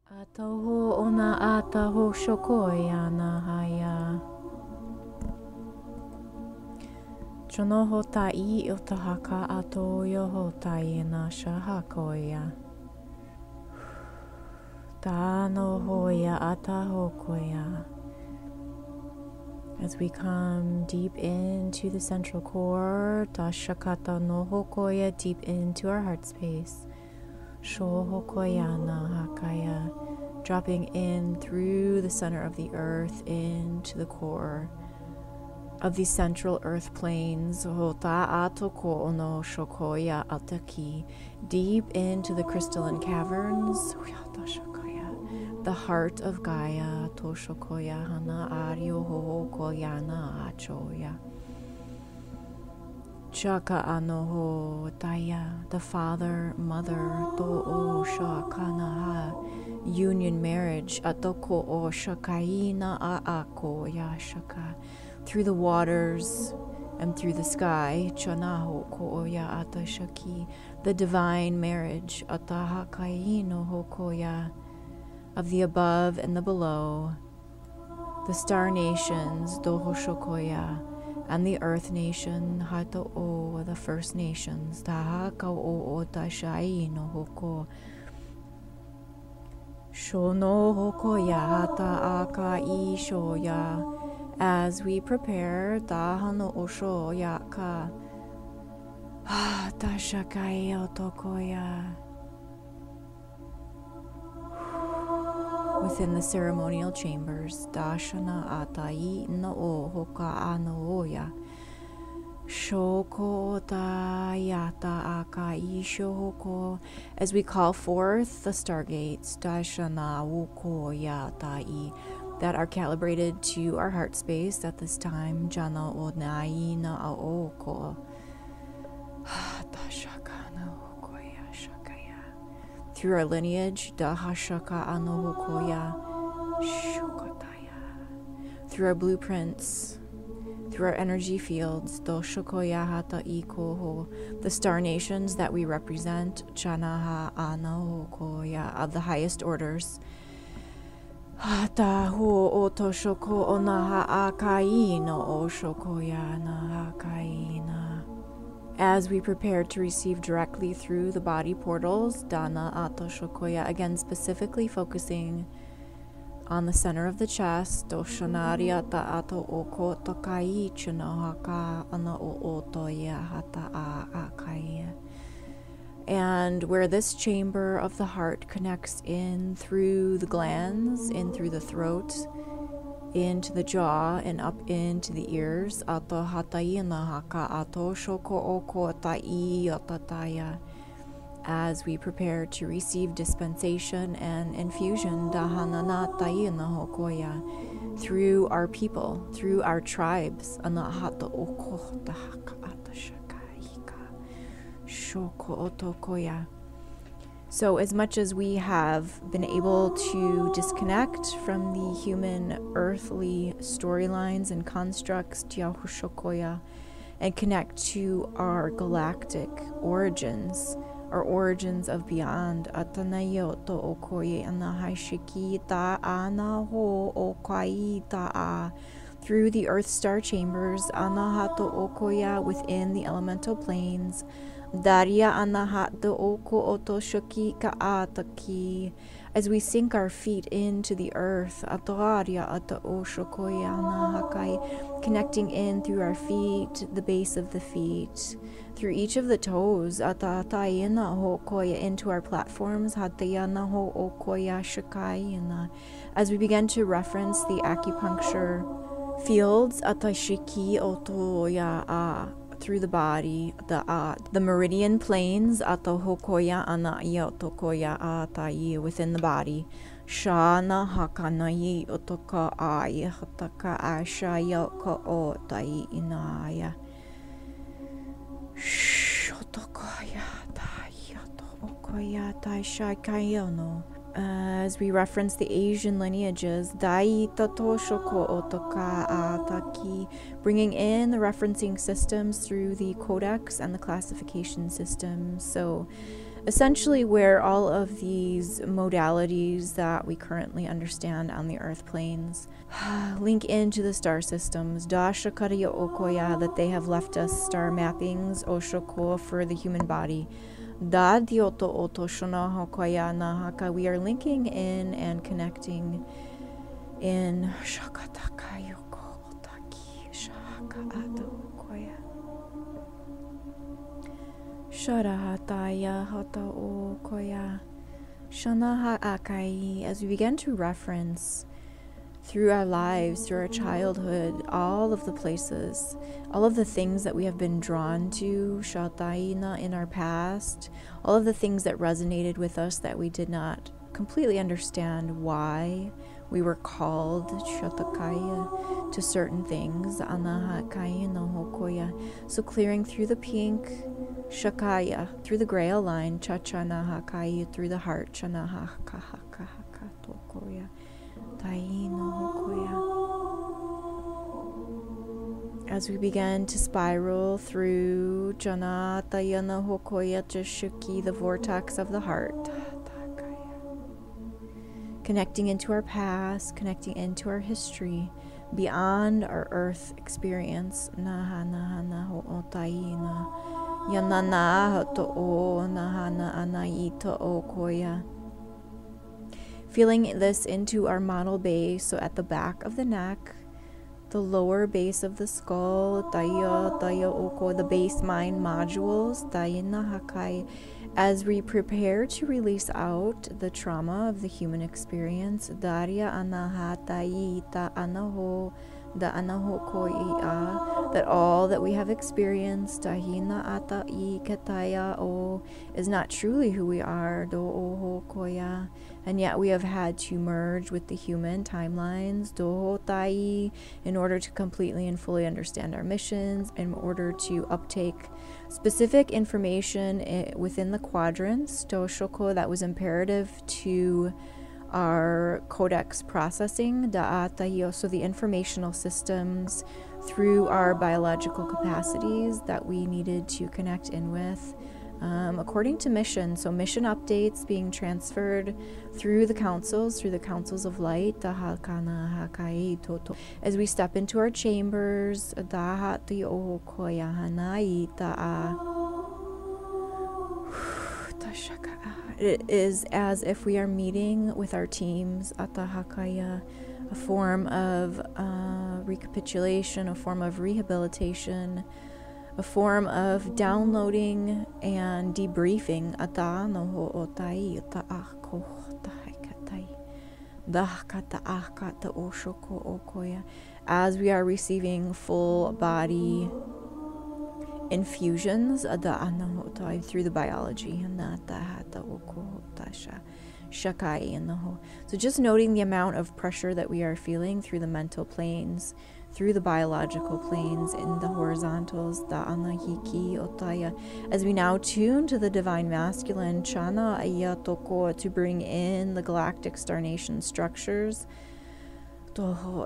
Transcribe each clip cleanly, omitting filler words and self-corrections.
Atoho ona ataho shokoya na haya. Chonoho tai otahaka ato yoho tai na shahakoya. Tano hoya atahokoya. As we come deep into the central core, Dashakata no hokoya, deep into our heart space. Shohokoya na hakaya, dropping in through the center of the earth into the core of the central earth planes, Hota atoko ono shokoya ataki, deep into the crystalline caverns, the heart of Gaia, Toshokoya hana ario hohokoya na achoya. Chaka anoho daya, the father, mother, to'o shakanaha, union, marriage, atoko o shakaina aako yashaka, through the waters and through the sky, chanaho ko'oya atashaki, the divine marriage, atahakaino hokoya, of the above and the below, the star nations, dohoshokoya, and the earth nation, Hato-o, the first nations, Tahaka-o Tashai no Hoko, Shono Hokoya Hata Aka Ishoya, as we prepare Tahano Osho Yaka, Tashakai Otokoya, within the ceremonial chambers, Dashana Atai no o Hoka Anoya, Shoko Tayata Akai Shoko, as we call forth the stargates, Dashana Wuko Yatai, that are calibrated to our heart space at this time, Jana Onai na Aoko, Dashakana. Through our lineage, Dahashaka Anohokoya Shokotaya. Through our blueprints, through our energy fields, Doshokoya Hata Ikoho, the star nations that we represent, Chanaha Anohokoya, of the highest orders. Hata Ho Otoshoko Onaha Akai no Oshokoya Nahakaina. As we prepare to receive directly through the body portals, Dana Ato Shokoya, again specifically focusing on the center of the chest, Doshanaria ta ato oko tokai chinohaka ana o otoya hata a akai. And where this chamber of the heart connects in through the glands, in through the throat, into the jaw and up into the ears, ato hatai na haka ato shoko oko tai otataya, as we prepare to receive dispensation and infusion dahanana tai na hokoya, through our people, through our tribes, anahata oko dahaka atashaka hika shoko otokoya. So as much as we have been able to disconnect from the human earthly storylines and constructs, Tiahushokoya, and connect to our galactic origins, our origins of beyond, Atanayoto okoye anahaishiki ta anaho okai ta, through the earth star chambers, anahato okoya, within the elemental planes, Daria anahat the oko otoshoki kaataki, as we sink our feet into the earth, atoaria ata oshokoya anahakai, connecting in through our feet, the base of the feet, through each of the toes, atatayana hokoya, into our platforms, hatayana ho okoya shakayana, as we begin to reference the acupuncture fields, atashiki otoya a, through the body, the meridian planes, atohokoya ana iotokoya atai, within the body, shana hakanayi otoka ai hataka ashaya ko otai inaya shotokoya tai otokoya tai shakayono. As we reference the Asian lineages, Dai Tato Shoko Otoka Ataki, bringing in the referencing systems through the codex and the classification systems. So essentially where all of these modalities that we currently understand on the earth planes link into the star systems. Dashakariya okoya, that they have left us star mappings, oshoko, for the human body. Da dioto oto shona hokoya nahaka, we are linking in and connecting in shakataka yoko otaki shaka ato okoya. Sharahataya hata o koya shana ha'akai, as we begin to reference through our lives, through our childhood, all of the places, all of the things that we have been drawn to, shataina, in our past, all of the things that resonated with us that we did not completely understand why we were called shatakaya to certain things, anahakaya no hokoya. So clearing through the pink shakaya, through the grail line, chachana hakaya, through the heart, chanaha kahaka tokoya, taino hokoya. As we begin to spiral through jana tayana hokoya jashuki, the vortex of the heart, connecting into our past, connecting into our history, beyond our earth experience. Naha naha naho otaina. Yanana to o nahana anaita o koya. Feeling this into our model base, so at the back of the neck, the lower base of the skull, taya oko, the base mind modules, tayina hakai, as we prepare to release out the trauma of the human experience, daria anahatayita anaho, da anaho koia, that all that we have experienced, tahina ata I ketaya o, is not truly who we are, do oho koya, and yet we have had to merge with the human timelines, do tai, in order to completely and fully understand our missions, in order to uptake specific information within the quadrants, doshoko, that was imperative to our codex processing, da'atayo, so the informational systems through our biological capacities that we needed to connect in with, according to mission. So mission updates being transferred through the councils of light, as we step into our chambers, it is as if we are meeting with our teams, atahakaya, a form of recapitulation, a form of rehabilitation, a form of downloading and debriefing, as we are receiving full body infusions through the biology. So just noting the amount of pressure that we are feeling through the mental planes, through the biological planes, in the horizontals, as we now tune to the divine masculine, chana ayatoko, to bring in the galactic star nation structures,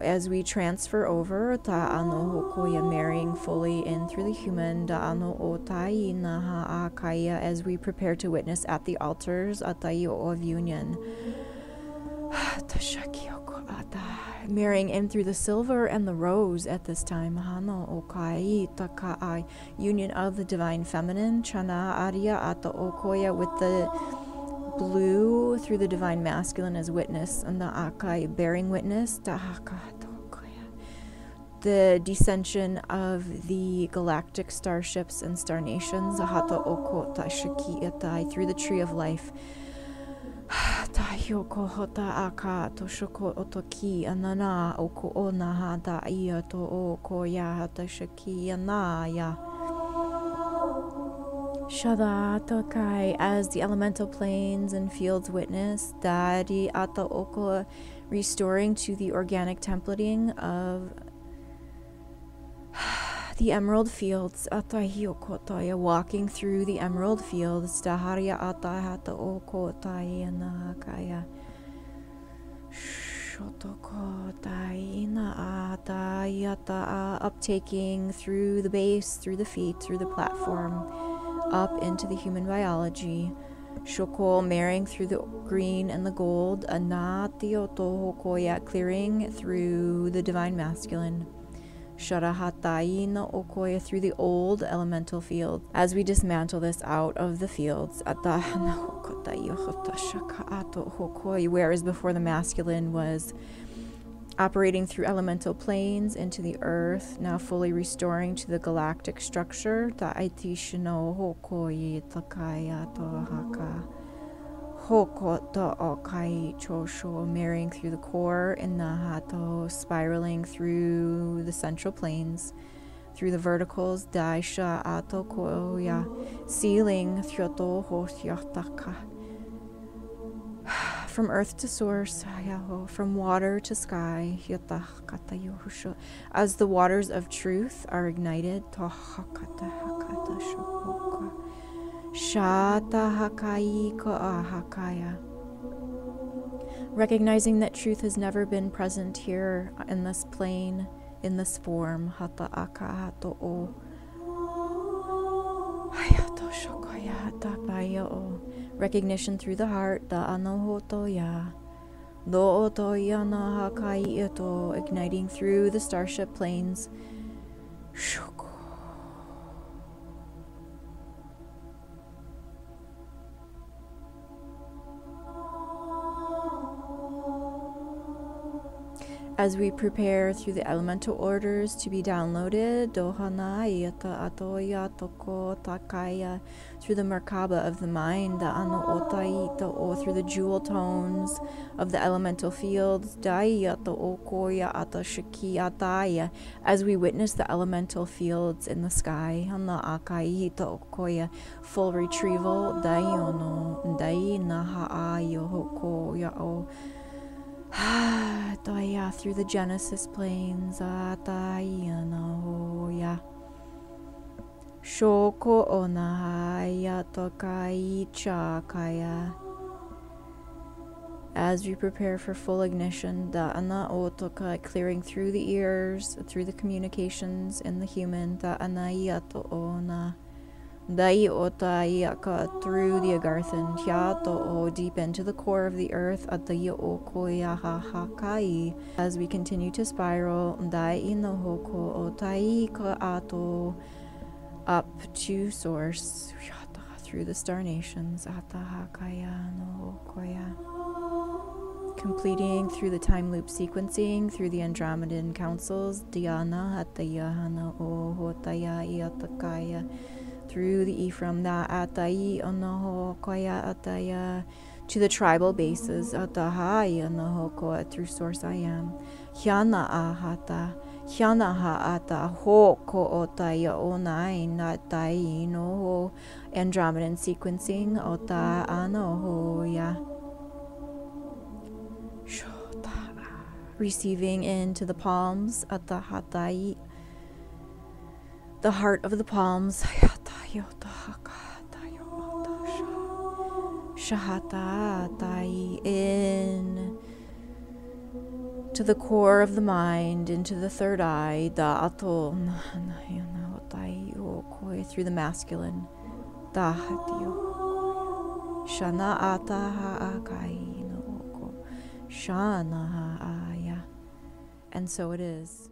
as we transfer over, marrying fully in through the human, as we prepare to witness at the altars of union, marrying in through the silver and the rose at this time, union of the divine feminine, chana arya ata okoya, with the blue through the divine masculine as witness, and the akai bearing witness, the descension of the galactic starships and star nations, through the tree of life, Shadatakai, as the elemental planes and fields witness, Dari Ata Oko, restoring to the organic templating of the emerald fields, Atahiokotoya, walking through the emerald fields, Daharia Atahata Okotaya Nahakaya. Uptaking through the base, through the feet, through the platform, up into the human biology, Shoko, marrying through the green and the gold. Anatioto hokoya, clearing through the divine masculine. Sharahatai no okoya, through the old elemental field. As we dismantle this out of the fields, whereas before the masculine was operating through elemental planes into the earth, now fully restoring to the galactic structure. Marrying through the core in Nahato, spiraling through the central planes, through the verticals, Daisha Ato Koya, sealing from earth to source, from water to sky, as the waters of truth are ignited, recognizing that truth has never been present here in this plane, in this form, recognition through the heart, igniting through the starship planes. As we prepare through the elemental orders to be downloaded, through the Merkaba of the mind, through the jewel tones of the elemental fields, as we witness the elemental fields in the sky, full retrieval, through the Genesis planes, Shoko onahaya tokai chakaya. As we prepare for full ignition, da'ana otoka, clearing through the ears, through the communications in the human, da'ana ona. Dai otayaka, through the Agarthan, Hyato, deep into the core of the earth, Ataya okoyahakai. As we continue to spiral, Dai inohoko otaika ato, up to source, through the star nations, Atahakaya no okoya. Completing through the time loop sequencing, through the Andromedan councils, Dhyana Hatayahana Ohotaya Iatakaya. Through the Ephraim, da atai onoho koya ataya, to the tribal bases, atahaya noho koa, through source I am. Hyana ahata, hyana haata, ho ko otaya onai, natai noho, Andromedan sequencing, ota anoho ya. Receiving into the palms, atahatai, the heart of the palms, Shahatai, in to the core of the mind, into the third eye, through the masculine, Shana Ataha Shana. And so it is.